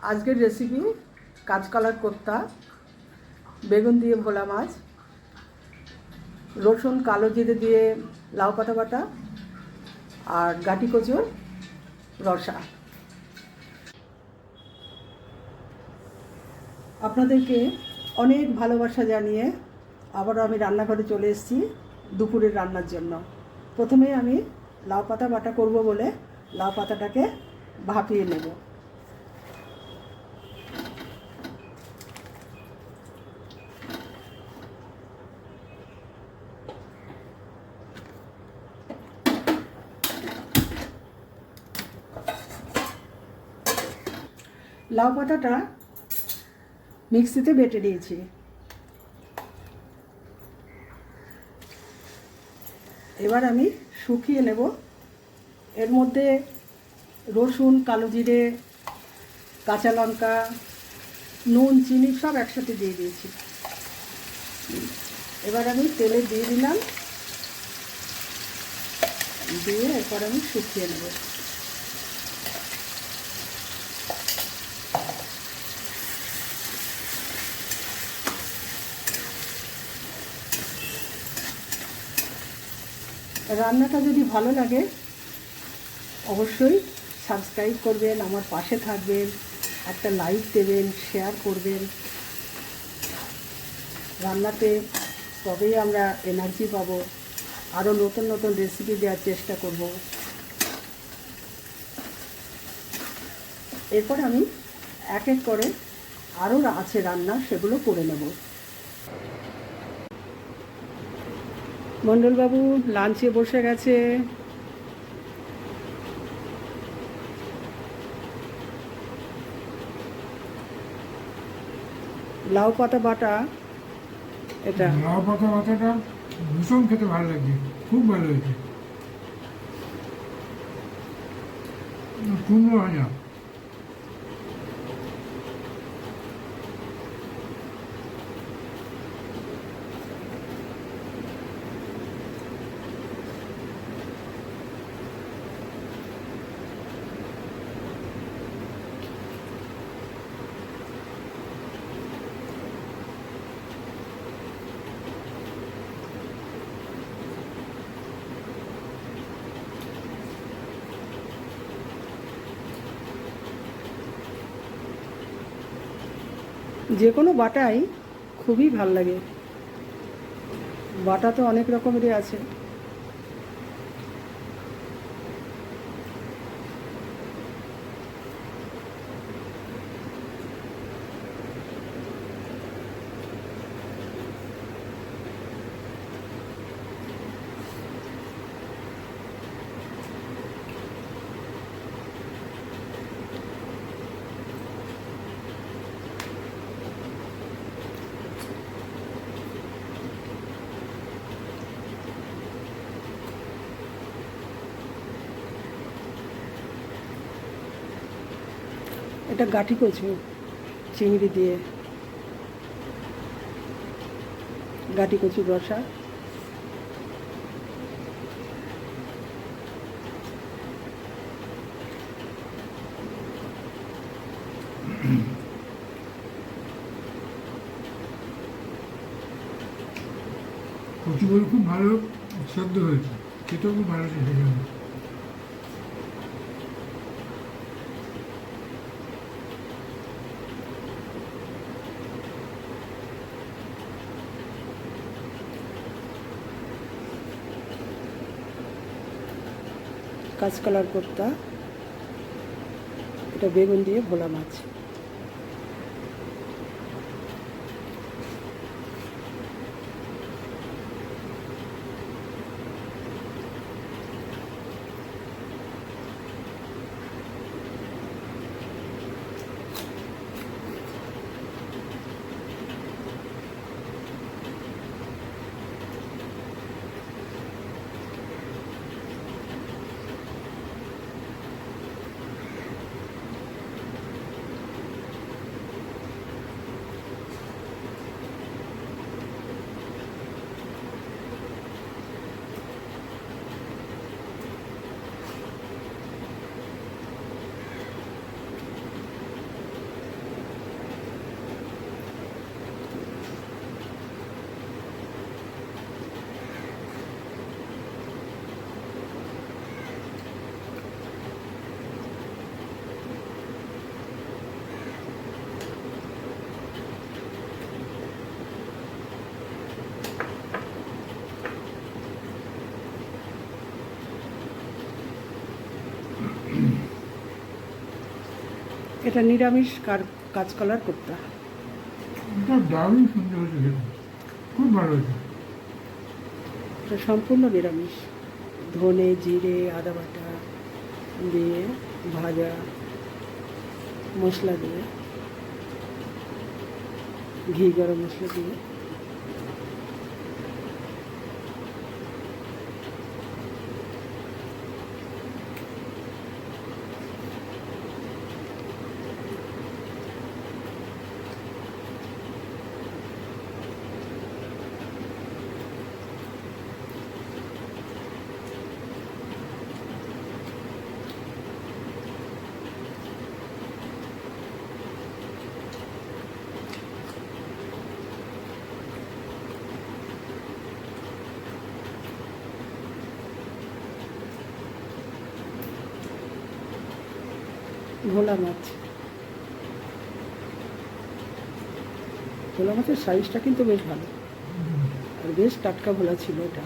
আজকের রেসিপি কাঁচকলার কোপ্তা, বেগুন দিয়ে ভোলা মাছ, রসুন কালো জিরে দিয়ে লাউ পাতা বাটা আর গাটি কচুর রসা। আপনাদেরকে অনেক ভালোবাসা জানিয়ে আবারও আমি রান্নাঘরে চলে এসেছি দুপুরের রান্নার জন্য। প্রথমে আমি লাউ পাতা বাটা করব বলে লাউ পাতাটাকে ভাপিয়ে নেব। লাউ পাতাটা মিক্সিতে বেটে নিয়েছি। এবার আমি শুকিয়ে নেব। এর মধ্যে রসুন কালো জিরে কাঁচা লঙ্কা নুন চিনি সব একসাথে দিয়ে দিয়েছি। এবার আমি তেলে দিয়ে দিলাম, দিয়ে এরপর আমি শুকিয়ে নেব। রান্নাটা যদি ভালো লাগে অবশ্যই সাবস্ক্রাইব করবেন, আমার পাশে থাকবেন, একটা লাইক দেবেন, শেয়ার করবেন। রান্নাতে তবেই আমরা এনার্জি পাবো, আরও নতুন নতুন রেসিপি দেওয়ার চেষ্টা করব। এরপর আমি এক এক করে আরও আছে রান্না, সেগুলো করে নেব। মণ্ডলবাবু লাঞ্চে বসে গেছে। লাউ পাতা বাটা, এটা লাউ পাতা বাটাটা ভীষণ খেতে ভালো লাগছে, খুব ভালো হয়েছে। কুমড়ো ভাজা, যে কোনো বাটাই খুবই ভাল লাগে। বাটা তো অনেক রকমেরই আছে। এটা গাঁটি কচু চিংড়ি দিয়ে গাঁটি কচুর রসা। কচুগুলো খুব ভালো সেদ্ধ হয়েছে, খেতেও খুব ভালো সেদ্ধ হয়েছে। কাঁচকলার কোপ্তা, এটা বেগুন দিয়ে ভোলা মাছ। এটা নিরামিষ কাঁচকলার কোপ্তা। এটা দারুণ সুন্দর হয়েছে খেতে, খুব ভালো হয়েছে। এটা সম্পূর্ণ নিরামিষ, ধনে জিরে আদা বাটা দিয়ে ভাজা মশলা দিয়ে, ঘি গরম মশলা দিয়ে। ভোলা মাছ, ভোলা মাছের সাইজটা কিন্তু বেশ ভালো, আর বেশ টাটকা ভোলা ছিল এটা।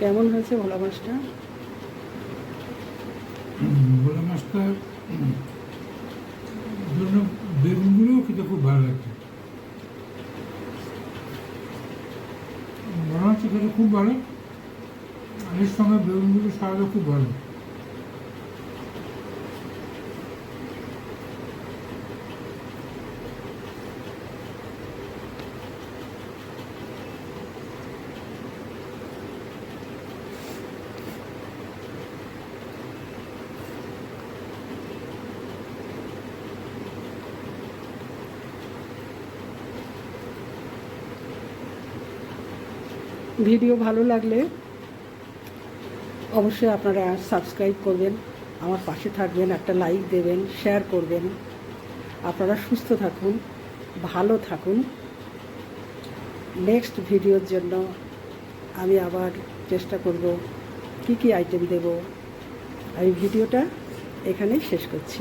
কেমন হয়েছে ভোলা মাছটা? ভোলা মাছটার জন্য বেগুনগুলোও খেতে খুব ভালো লাগছে। ভোলা মাছটা খেতে খুব ভালো, আর এর সঙ্গে বেগুনগুলো স্বাদও খুব ভালো। ভিডিও ভালো লাগলে অবশ্যই আপনারা সাবস্ক্রাইব করবেন, আমার পাশে থাকবেন, একটা লাইক দেবেন, শেয়ার করবেন। আপনারা সুস্থ থাকুন, ভালো থাকুন। নেক্সট ভিডিওর জন্য আমি আবার চেষ্টা করব কি কি আইটেম দেব। আমি ভিডিওটা এখানেই শেষ করছি।